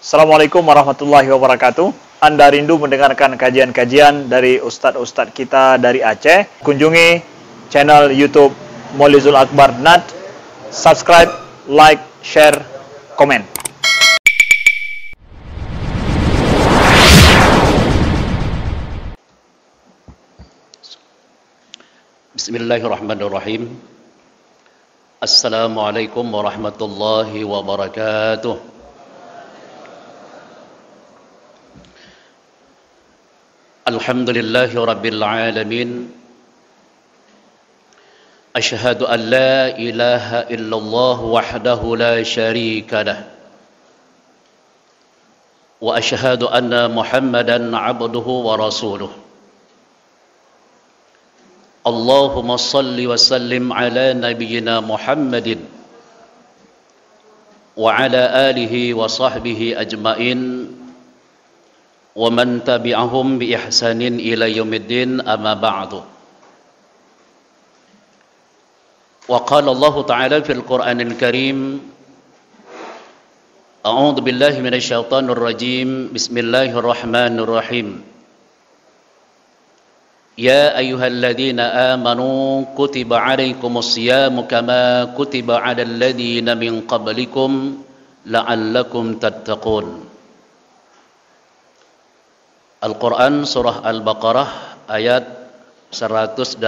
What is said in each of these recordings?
Assalamualaikum warahmatullahi wabarakatuh. Anda rindu mendengarkan kajian-kajian dari ustadz-ustadz kita dari Aceh? Kunjungi channel YouTube Maulizul Akbar NAD. Subscribe, like, share, komen. Bismillahirrahmanirrahim. Assalamualaikum warahmatullahi wabarakatuh. Alhamdulillahi rabbil alamin. Asyhadu an la ilaha illallah wahdahu la syarika lah. Wa asyhadu anna Muhammadan abduhu wa rasuluh. Allahumma salli wa sallim ala nabiyyina Muhammadin wa ala alihi wa sahbihi ajmain wa man tabi'ahum bi ihsanin ila yaumiddin, amma ba'du. Wa qala Allah ta'ala fil Qur'anil Karim, a'udzu billahi minasy syaithanir rajim, bismillahirrahmanirrahim. Ya ayyuhalladzina amanu kutiba 'alaikumus syiyamu kama kutiba 'alal ladzina min qablikum la'allakum tattaqun. Al-Quran Surah Al-Baqarah ayat 183.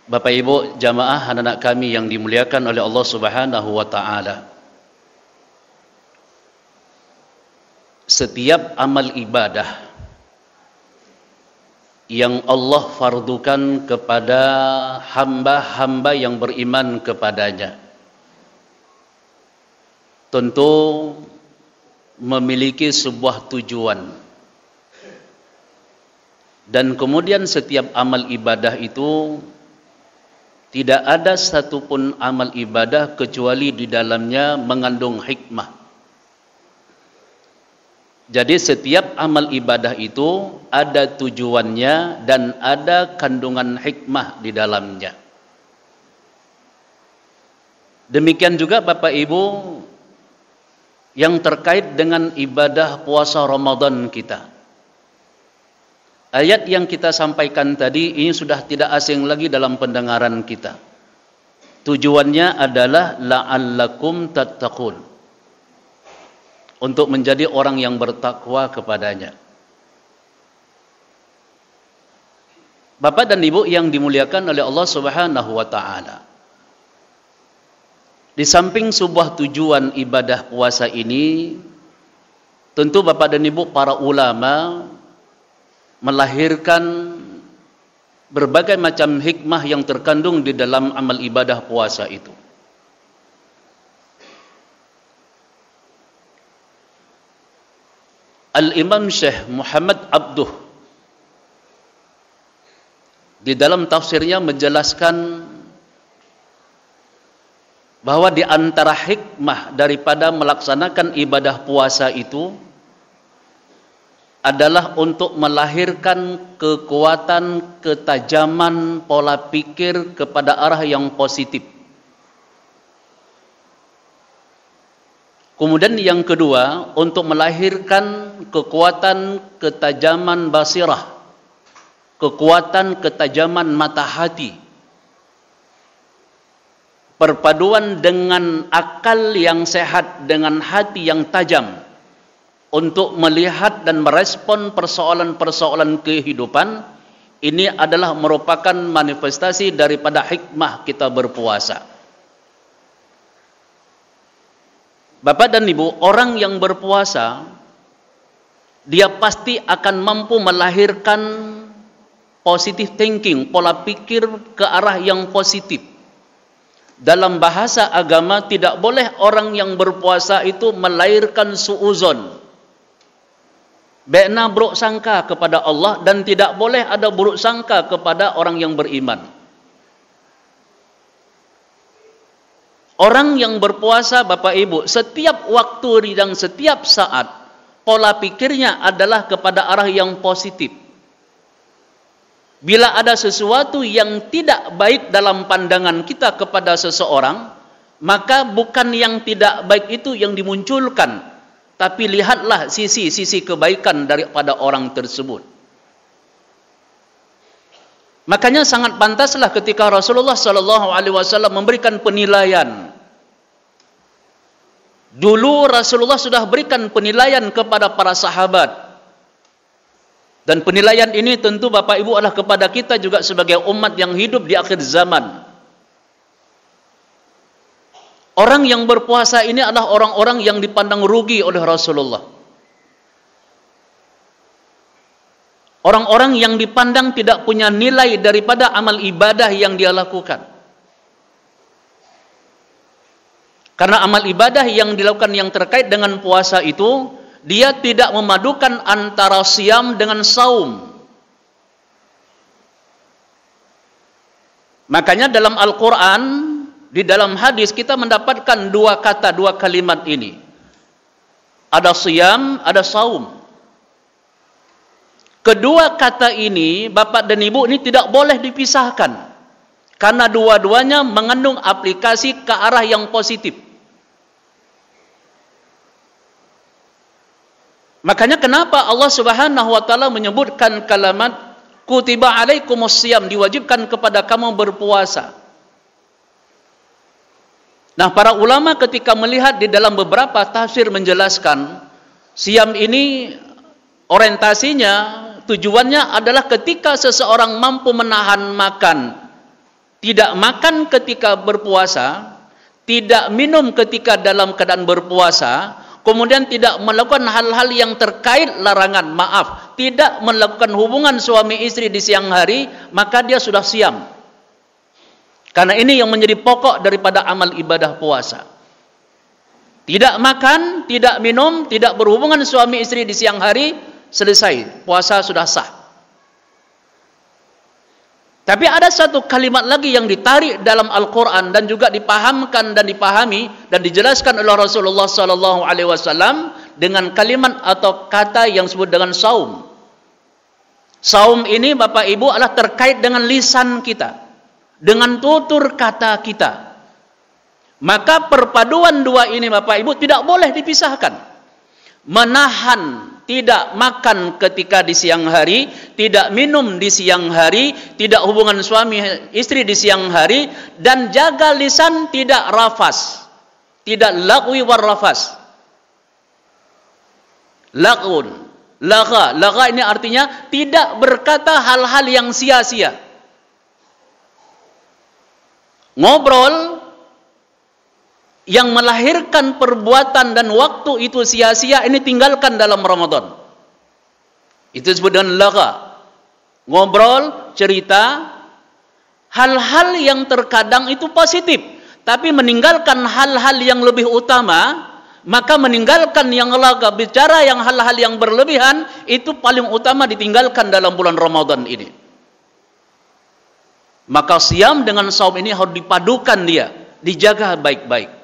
Bapak Ibu jamaah anak-anak kami yang dimuliakan oleh Allah Subhanahu wa Ta'ala, setiap amal ibadah yang Allah fardukan kepada hamba-hamba yang beriman kepadanya tentu memiliki sebuah tujuan, dan kemudian setiap amal ibadah itu tidak ada satupun amal ibadah kecuali di dalamnya mengandung hikmah. Jadi setiap amal ibadah itu ada tujuannya dan ada kandungan hikmah di dalamnya. Demikian juga Bapak Ibu yang terkait dengan ibadah puasa Ramadan kita. Ayat yang kita sampaikan tadi ini sudah tidak asing lagi dalam pendengaran kita. Tujuannya adalah la'allakum tattaqun, untuk menjadi orang yang bertakwa kepadanya. Bapak dan Ibu yang dimuliakan oleh Allah Subhanahu wa Ta'ala, di samping sebuah tujuan ibadah puasa ini, tentu Bapak dan Ibu para ulama melahirkan berbagai macam hikmah yang terkandung di dalam amal ibadah puasa itu. Al-Imam Syekh Muhammad Abduh di dalam tafsirnya menjelaskan bahwa di antara hikmah daripada melaksanakan ibadah puasa itu adalah untuk melahirkan kekuatan, ketajaman pola pikir kepada arah yang positif. Kemudian yang kedua, untuk melahirkan kekuatan, ketajaman basirah, kekuatan, ketajaman mata hati, perpaduan dengan akal yang sehat dengan hati yang tajam untuk melihat dan merespon persoalan-persoalan kehidupan. Ini adalah merupakan manifestasi daripada hikmah kita berpuasa. Bapak dan Ibu, orang yang berpuasa dia pasti akan mampu melahirkan positive thinking, pola pikir ke arah yang positif. Dalam bahasa agama tidak boleh orang yang berpuasa itu melahirkan suuzon, bena buruk sangka kepada Allah, dan tidak boleh ada buruk sangka kepada orang yang beriman. Orang yang berpuasa Bapak Ibu, setiap waktu dan setiap saat pola pikirnya adalah kepada arah yang positif. Bila ada sesuatu yang tidak baik dalam pandangan kita kepada seseorang, maka bukan yang tidak baik itu yang dimunculkan, tapi lihatlah sisi-sisi kebaikan daripada orang tersebut. Makanya sangat pantaslah ketika Rasulullah SAW memberikan penilaian. Dulu Rasulullah sudah berikan penilaian kepada para sahabat. Dan penilaian ini tentu Bapak Ibu adalah kepada kita juga sebagai umat yang hidup di akhir zaman. Orang yang berpuasa ini adalah orang-orang yang dipandang rugi oleh Rasulullah. Orang-orang yang dipandang tidak punya nilai daripada amal ibadah yang dia lakukan. Karena amal ibadah yang dilakukan yang terkait dengan puasa itu, dia tidak memadukan antara siam dengan saum. Makanya dalam Al-Quran, di dalam hadis kita mendapatkan dua kata, dua kalimat ini. Ada siyam, ada saum. Kedua kata ini, Bapak dan Ibu, ini tidak boleh dipisahkan. Karena dua-duanya mengandung aplikasi ke arah yang positif. Makanya kenapa Allah Subhanahu wa taala menyebutkan kalimat kutiba alaikumus siyam, diwajibkan kepada kamu berpuasa. Nah, para ulama ketika melihat di dalam beberapa tafsir menjelaskan siam ini orientasinya, tujuannya adalah ketika seseorang mampu menahan makan, tidak makan ketika berpuasa, tidak minum ketika dalam keadaan berpuasa, kemudian tidak melakukan hal-hal yang terkait larangan, tidak melakukan hubungan suami istri di siang hari, maka dia sudah siam. Karena ini yang menjadi pokok daripada amal ibadah puasa. Tidak makan, tidak minum, tidak berhubungan suami istri di siang hari, selesai, puasa sudah sah. Tapi ada satu kalimat lagi yang ditarik dalam Al-Quran dan juga dipahamkan dan dipahami dan dijelaskan oleh Rasulullah SAW dengan kalimat atau kata yang disebut dengan saum. Saum ini Bapak Ibu adalah terkait dengan lisan kita, dengan tutur kata kita. Maka perpaduan dua ini Bapak Ibu tidak boleh dipisahkan. Menahan tidak makan ketika di siang hari, tidak minum di siang hari, tidak hubungan suami istri di siang hari, dan jaga lisan tidak rafas, tidak lagwi war rafas. Lagun, laga ini artinya tidak berkata hal-hal yang sia-sia. Ngobrol yang melahirkan perbuatan dan waktu itu sia-sia, ini tinggalkan dalam Ramadan. Itu disebut dengan laga. Ngobrol, cerita, hal-hal yang terkadang itu positif, tapi meninggalkan hal-hal yang lebih utama, maka meninggalkan yang laga, bicara yang hal-hal yang berlebihan, itu paling utama ditinggalkan dalam bulan Ramadan ini. Maka siam dengan saum ini harus dipadukan dia, dijaga baik-baik.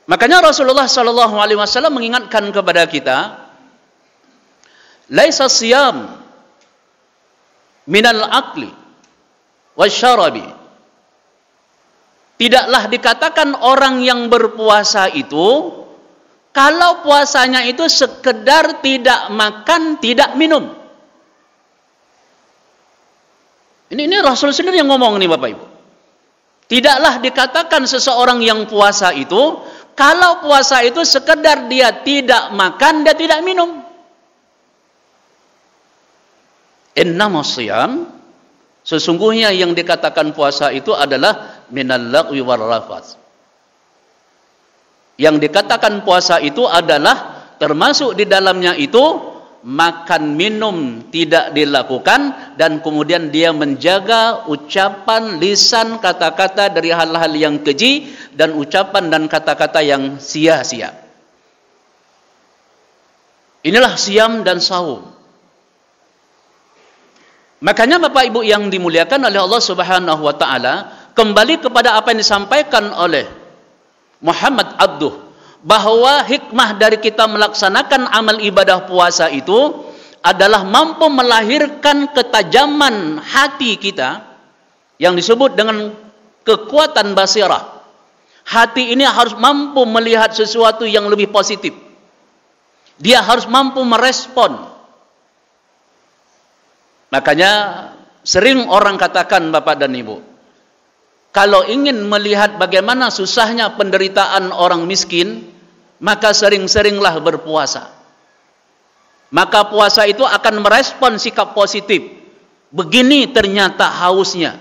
Makanya Rasulullah SAW mengingatkan kepada kita, laisa siyam minal akli wasyarabi. Tidaklah dikatakan orang yang berpuasa itu kalau puasanya itu sekedar tidak makan, tidak minum. Ini Rasul sendiri yang ngomong nih Bapak Ibu. Tidaklah dikatakan seseorang yang puasa itu kalau puasa itu sekedar dia tidak makan, dia tidak minum. Innamas siyam, sesungguhnya yang dikatakan puasa itu adalah minal lagwi war rafath. Yang dikatakan puasa itu adalah termasuk di dalamnya itu makan minum tidak dilakukan, dan kemudian dia menjaga ucapan, lisan, kata-kata dari hal-hal yang keji dan ucapan dan kata-kata yang sia-sia. Inilah siam dan saum. Makanya Bapak Ibu yang dimuliakan oleh Allah Subhanahu wa taala, kembali kepada apa yang disampaikan oleh Muhammad Abduh, bahwa hikmah dari kita melaksanakan amal ibadah puasa itu adalah mampu melahirkan ketajaman hati kita yang disebut dengan kekuatan basirah. Hati ini harus mampu melihat sesuatu yang lebih positif. Dia harus mampu merespon. Makanya sering orang katakan, Bapak dan Ibu, kalau ingin melihat bagaimana susahnya penderitaan orang miskin, maka sering-seringlah berpuasa. Maka puasa itu akan merespon sikap positif. Begini ternyata hausnya.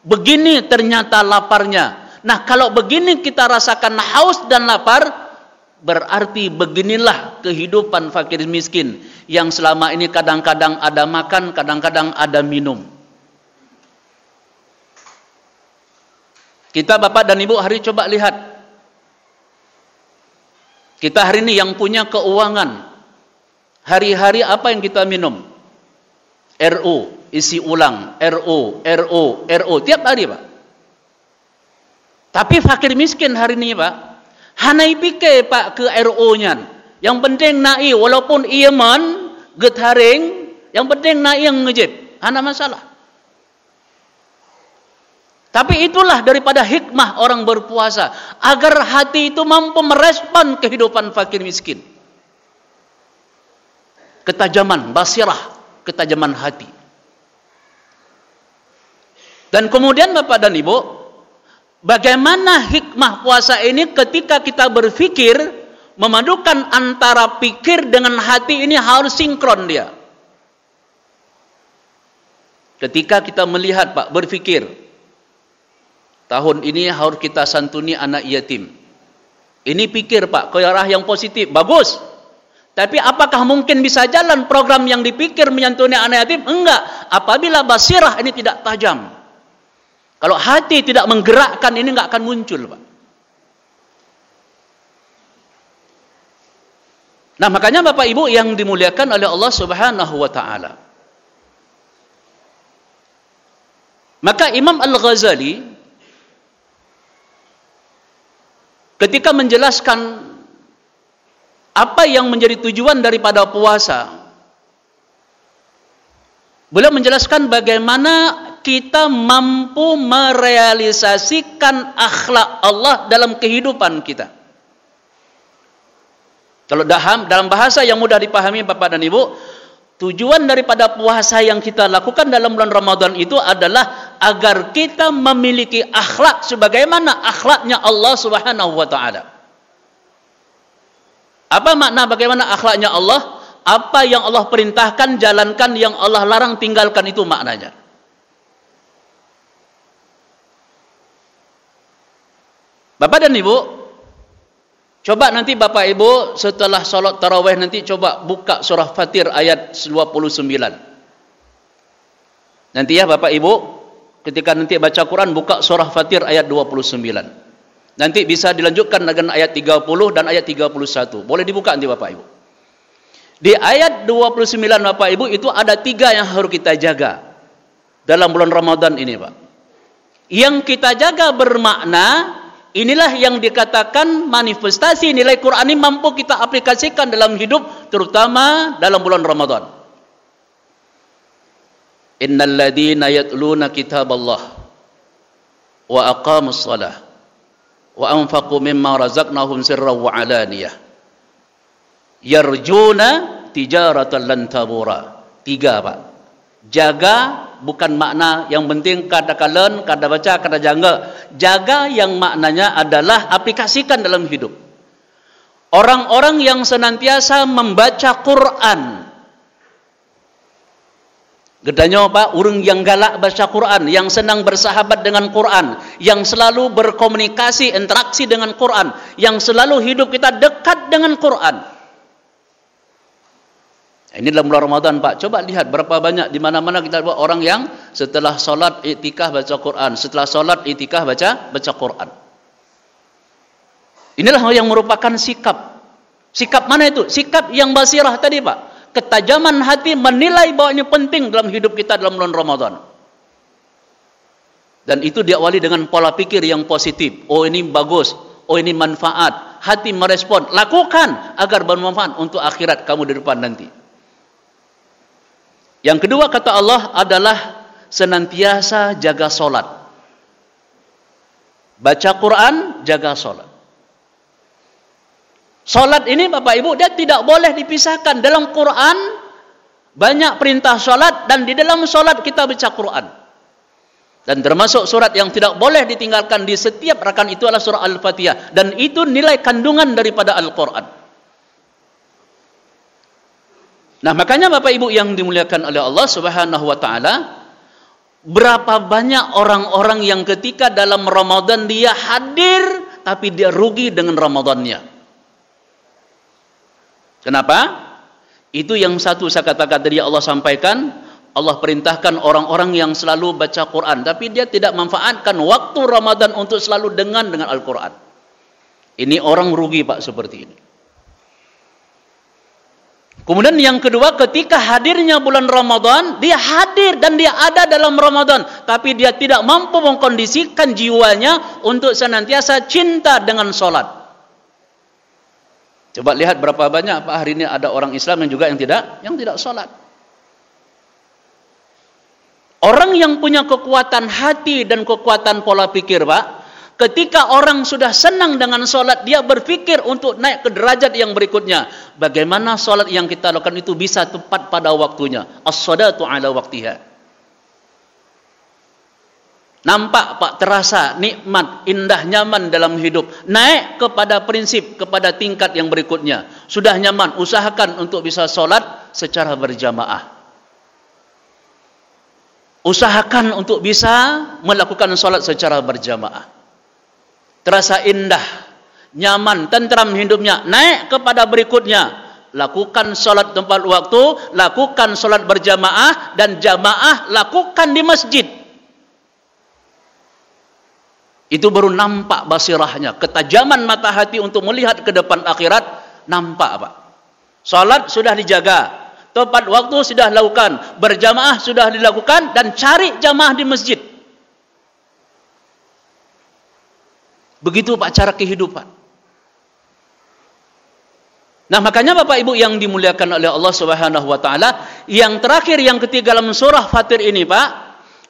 Begini ternyata laparnya. Nah, kalau begini kita rasakan haus dan lapar, berarti beginilah kehidupan fakir miskin yang selama ini kadang-kadang ada makan, kadang-kadang ada minum. Kita Bapak dan Ibu hari coba lihat. Kita hari ini yang punya keuangan, hari-hari apa yang kita minum? RO, isi ulang, RO, tiap hari Pak. Tapi fakir miskin hari ini Pak, hanai pikir Pak ke RO-nya. Yang penting naik, walaupun ia man, getaring, yang penting naik yang ngejip. Hana masalah. Tapi itulah daripada hikmah orang berpuasa. Agar hati itu mampu merespon kehidupan fakir miskin. Ketajaman, basirah, ketajaman hati. Dan kemudian Bapak dan Ibu, bagaimana hikmah puasa ini ketika kita berpikir, memadukan antara pikir dengan hati ini harus sinkron dia. Ketika kita melihat Pak, berpikir, tahun ini harus kita santuni anak yatim. Ini pikir Pak, ke arah yang positif, bagus. Tapi apakah mungkin bisa jalan program yang dipikir menyantuni anak yatim? Enggak, apabila basirah ini tidak tajam. Kalau hati tidak menggerakkan, ini enggak akan muncul Pak. Nah makanya Bapak Ibu yang dimuliakan oleh Allah Subhanahu wa ta'ala, maka Imam Al-Ghazali ketika menjelaskan apa yang menjadi tujuan daripada puasa, beliau menjelaskan bagaimana kita mampu merealisasikan akhlak Allah dalam kehidupan kita. Kalau dalam bahasa yang mudah dipahami Bapak dan Ibu, tujuan daripada puasa yang kita lakukan dalam bulan Ramadan itu adalah agar kita memiliki akhlak sebagaimana akhlaknya Allah Subhanahu wa ta'ala. Apa makna bagaimana akhlaknya Allah? Apa yang Allah perintahkan, jalankan, yang Allah larang, tinggalkan, itu maknanya. Bapak dan Ibu, coba nanti Bapak Ibu setelah salat tarawih nanti coba buka surah Fatir ayat 29. Nanti ya Bapak Ibu, ketika nanti baca Quran buka surah Fatir ayat 29. Nanti bisa dilanjutkan dengan ayat 30 dan ayat 31. Boleh dibuka nanti Bapak Ibu. Di ayat 29 Bapak Ibu itu ada 3 yang harus kita jaga dalam bulan Ramadan ini Pak. Yang kita jaga bermakna, inilah yang dikatakan manifestasi nilai Quran ini mampu kita aplikasikan dalam hidup, terutama dalam bulan Ramadan. Innal ladzina yatluna kitaballah wa aqamus shalah wa anfaqu mimma razaqnahum sirran wa alaniyah yarjuna tijaratan lan tabura. 3 Pak. Jaga bukan makna yang penting kada kalen, kada baca, kada jangga. Jaga yang maknanya adalah aplikasikan dalam hidup. Orang-orang yang senantiasa membaca Quran. Gedanya Pak, orang yang galak baca Quran, yang senang bersahabat dengan Quran, yang selalu berkomunikasi, interaksi dengan Quran, yang selalu hidup kita dekat dengan Quran. Ini dalam bulan Ramadan Pak, coba lihat berapa banyak di mana-mana kita buat orang yang setelah solat iktikaf baca Quran, setelah solat iktikaf baca Quran. Inilah yang merupakan sikap. Sikap mana itu? Sikap yang basirah tadi Pak. Ketajaman hati menilai bahwa ini penting dalam hidup kita dalam bulan Ramadan. Dan itu diawali dengan pola pikir yang positif. Oh ini bagus, oh ini manfaat. Hati merespon, lakukan agar bermanfaat untuk akhirat kamu di depan nanti. Yang kedua kata Allah adalah senantiasa jaga solat. baca Quran, jaga solat. Solat ini Bapak Ibu, dia tidak boleh dipisahkan. Dalam Quran banyak perintah solat, dan di dalam solat kita baca Quran. Dan termasuk surat yang tidak boleh ditinggalkan di setiap rakaat itu adalah surah Al-Fatihah. Dan itu nilai kandungan daripada Al-Quran. Nah, makanya Bapak Ibu yang dimuliakan oleh Allah Subhanahu wa taala, berapa banyak orang-orang yang ketika dalam Ramadan dia hadir tapi dia rugi dengan Ramadannya. Kenapa? Itu yang satu saya katakan tadi, Allah sampaikan, Allah perintahkan orang-orang yang selalu baca Quran, tapi dia tidak memanfaatkan waktu Ramadan untuk selalu dengan Al-Quran. Ini orang rugi Pak seperti ini. Kemudian yang kedua, ketika hadirnya bulan Ramadan, dia hadir dan dia ada dalam Ramadan, tapi dia tidak mampu mengkondisikan jiwanya untuk senantiasa cinta dengan solat. Coba lihat berapa banyak Pak hari ini ada orang Islam yang juga yang tidak solat. Orang yang punya kekuatan hati dan kekuatan pola pikir Pak, ketika orang sudah senang dengan solat, dia berpikir untuk naik ke derajat yang berikutnya. Bagaimana solat yang kita lakukan itu bisa tepat pada waktunya. As-salatu ala waktiha. Nampak Pak, terasa nikmat, indah, nyaman dalam hidup. Naik kepada prinsip, kepada tingkat yang berikutnya. Sudah nyaman, usahakan untuk bisa solat secara berjamaah. Usahakan untuk bisa melakukan solat secara berjamaah. Terasa indah, nyaman, tentram hidupnya. Naik kepada berikutnya. Lakukan solat tempat waktu, lakukan solat berjamaah, dan jamaah lakukan di masjid. Itu baru nampak basirahnya. Ketajaman mata hati untuk melihat ke depan akhirat, nampak Pak. Solat sudah dijaga. Tepat waktu sudah dilakukan, berjamaah sudah dilakukan, dan cari jamaah di masjid. Begitu Pak cara kehidupan. Nah, makanya Bapak Ibu yang dimuliakan oleh Allah Subhanahu wa taala, yang terakhir yang ketiga dalam surah Fatir ini Pak,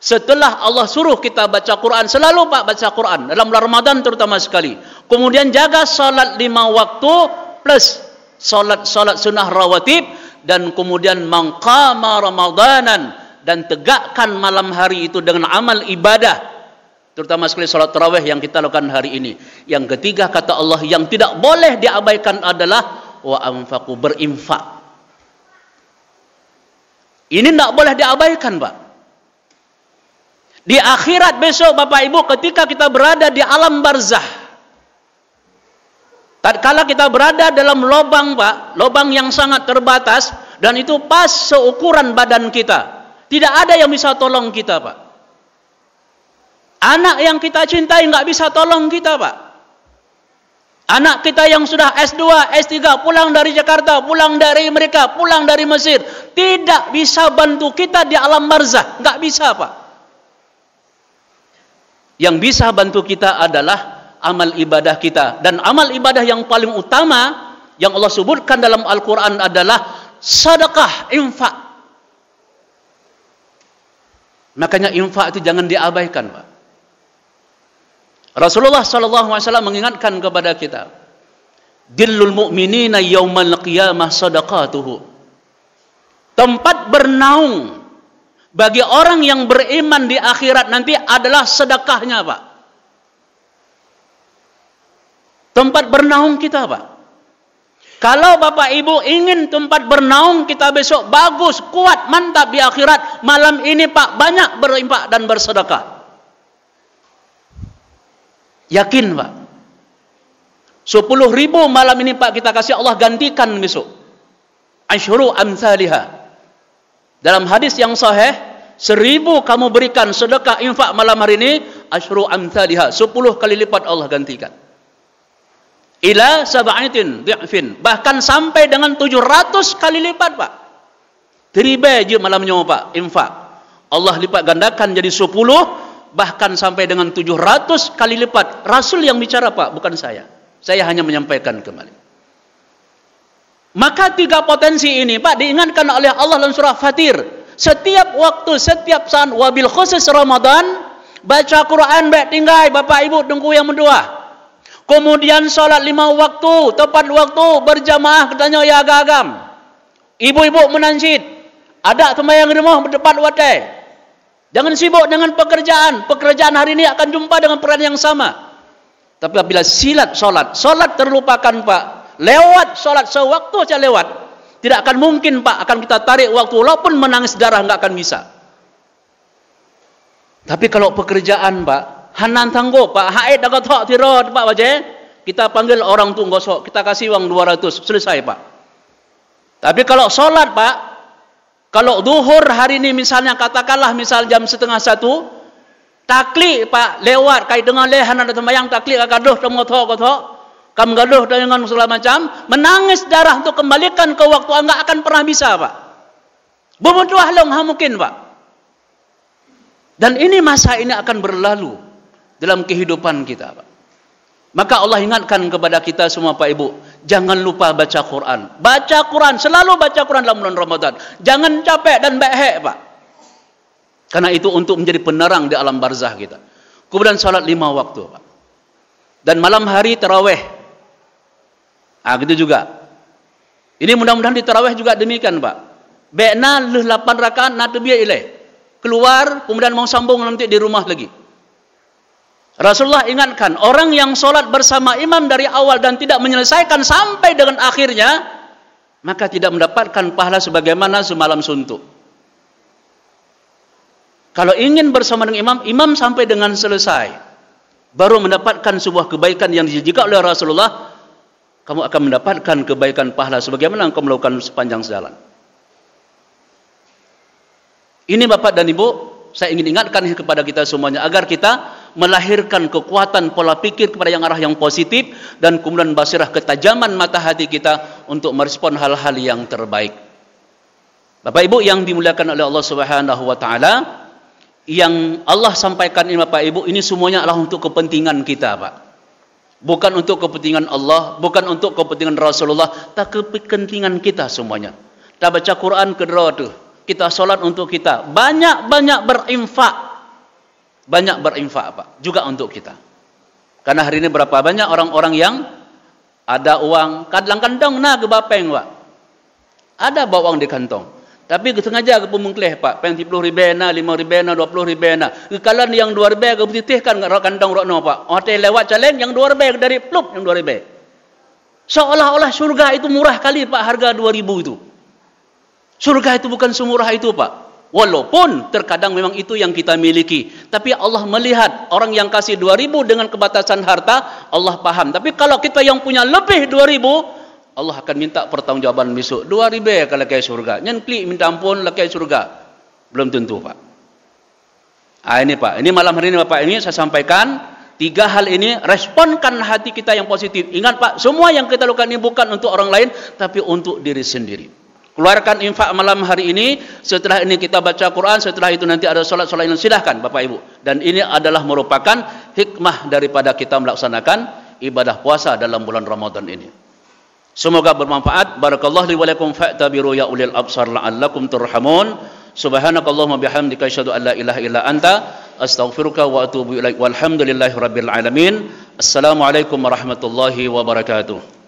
setelah Allah suruh kita baca Quran, selalu Pak baca Quran dalam Ramadan terutama sekali. Kemudian jaga salat 5 waktu plus salat sunnah rawatib, dan kemudian maqama ramadanan, dan tegakkan malam hari itu dengan amal ibadah, terutama sekali salat tarawih yang kita lakukan hari ini. Yang ketiga kata Allah yang tidak boleh diabaikan adalah wa anfaqu, berinfak. Ini tidak boleh diabaikan Pak. Di akhirat besok Bapak Ibu, ketika kita berada di alam barzah, tatkala kita berada dalam lubang Pak, lubang yang sangat terbatas, dan itu pas seukuran badan kita, tidak ada yang bisa tolong kita Pak. Anak yang kita cintai nggak bisa tolong kita Pak. Anak kita yang sudah S2, S3, pulang dari Jakarta, pulang dari Amerika, pulang dari Mesir, tidak bisa bantu kita di alam barzah, nggak bisa Pak. Yang bisa bantu kita adalah amal ibadah kita. Dan amal ibadah yang paling utama yang Allah sebutkan dalam Al-Quran adalah sedekah, infak. Makanya infak itu jangan diabaikan Pak. Rasulullah SAW mengingatkan kepada kita, dillul mu'minina yawmal qiyamah sadaqatuhu. Tempat bernaung bagi orang yang beriman di akhirat nanti adalah sedekahnya Pak. Tempat bernaung kita Pak. Kalau Bapak Ibu ingin tempat bernaung kita besok bagus, kuat, mantap di akhirat, malam ini Pak banyak berinfak dan bersedekah. Yakin Pak. 10.000 malam ini Pak kita kasih, Allah gantikan besok. Asyru amsalihah. Dalam hadis yang sahih, 1000 kamu berikan sedekah infak malam hari ini, asyru amsalihah, 10 kali lipat Allah gantikan. Ila sab'atin dhi'fin, bahkan sampai dengan 700 kali lipat Pak. 3 je malamnya Pak infak, Allah lipat gandakan jadi 10, bahkan sampai dengan 700 kali lipat. Rasul yang bicara Pak, bukan saya hanya menyampaikan kembali. Maka 3 potensi ini Pak diingatkan oleh Allah dalam surah Fatir. Setiap waktu, setiap saat, wabil khusus Ramadan, Baca Quran baik tinggal, bapak ibu tunggu yang kedua. Kemudian solat 5 waktu, tepat waktu, berjamaah katanya ya agam. Ibu-ibu menansid. Ada sembahyang di rumah berdepan waktu. Jangan sibuk dengan pekerjaan. Pekerjaan hari ini akan jumpa dengan peran yang sama. Tapi apabila silat solat terlupakan Pak. Lewat solat sewaktu saja lewat. Tidak akan mungkin Pak akan kita tarik waktu. Walaupun menangis darah nggak akan bisa. Tapi kalau pekerjaan Pak. Hanan tangguh Pak. Haid dah kotak tirot Pak wajah. Kita panggil orang tu gosok. Kita kasih uang 200. Selesai Pak. Tapi kalau solat Pak. Kalau duhur hari ini misalnya katakanlah misal jam 12:30. Taklik Pak lewat kait dengan lehan ada sembahyang taklik gaduh temu kotak. Kamu gaduh dengan segala macam. Menangis darah untuk kembalikan ke waktu enggak akan pernah bisa Pak. Bermutuah long mungkin Pak. Dan ini masa ini akan berlalu dalam kehidupan kita Pak. Maka Allah ingatkan kepada kita semua Pak Ibu, jangan lupa baca Quran. Baca Quran, selalu baca Quran dalam bulan Ramadan. Jangan capek dan baik Pak. Karena itu untuk menjadi penerang di alam barzah kita. Kemudian salat 5 waktu Pak. Dan malam hari tarawih. Gitu juga. Ini mudah-mudahan di tarawih juga demikian Pak. Baikna 8 rakaat na tabiya ilaih. Keluar, kemudian mau sambung nanti di rumah lagi. Rasulullah ingatkan, orang yang solat bersama imam dari awal dan tidak menyelesaikan sampai dengan akhirnya, maka tidak mendapatkan pahala sebagaimana semalam suntuk. Kalau ingin bersama dengan imam, imam sampai dengan selesai, baru mendapatkan sebuah kebaikan yang dijanjikan oleh Rasulullah, kamu akan mendapatkan kebaikan pahala sebagaimana engkau melakukan sepanjang jalan. Ini Bapak dan Ibu, saya ingin ingatkan kepada kita semuanya agar kita melahirkan kekuatan pola pikir kepada yang arah yang positif dan kemudian basirah ketajaman mata hati kita untuk merespon hal-hal yang terbaik. Bapak Ibu yang dimuliakan oleh Allah Subhanahu wa taala, yang Allah sampaikan ini Bapak Ibu, ini semuanya adalah untuk kepentingan kita, Pak. Bukan untuk kepentingan Allah, bukan untuk kepentingan Rasulullah, tapi kepentingan kita semuanya. Kita baca Quran kedua tu. Kita solat untuk kita. Banyak-banyak berinfak. Banyak berinfak Pak. Juga untuk kita. Karena hari ini berapa banyak orang-orang yang ada uang. Kadang kantong na ke bapeng Pak. Ada bawa uang di kantong. Tapi sengaja ke pemengkleh Pak. Peng 10 ribena, 5 ribena, 20 ribena. Kekalan yang 2 ribe ke petitihkan ke kantong rokno Pak. Hotel lewat caleng yang 2 ribe dari plup yang 2 ribe. Seolah-olah surga itu murah kali Pak harga 2000 itu. Surga itu bukan semurah itu Pak. Walaupun terkadang memang itu yang kita miliki. Tapi Allah melihat orang yang kasih 2000 dengan kebatasan harta, Allah paham. Tapi kalau kita yang punya lebih 2000, Allah akan minta pertanggungjawaban besok. 2000 kalau kayak surga. Nyenklik minta ampun lah kayak surga. Belum tentu Pak. Ini Pak. Ini malam hari ini Bapak ini saya sampaikan. 3 hal ini, responkan hati kita yang positif. Ingat Pak, semua yang kita lakukan ini bukan untuk orang lain, tapi untuk diri sendiri. Keluarkan infak malam hari ini, setelah ini kita baca Quran, setelah itu nanti ada solat-solat yang silahkan Bapak Ibu. Dan ini adalah merupakan hikmah daripada kita melaksanakan ibadah puasa dalam bulan Ramadan ini. Semoga bermanfaat. Barakallahu li wa lakum fa'tabiru ya ulil absar la'allakum turhamun. Subhanakallahumma bihamdika asyhadu an la ilaha illa anta astaghfiruka wa atubu ilaik. Walhamdulillahirabbil alamin. Assalamualaikum warahmatullahi wabarakatuh.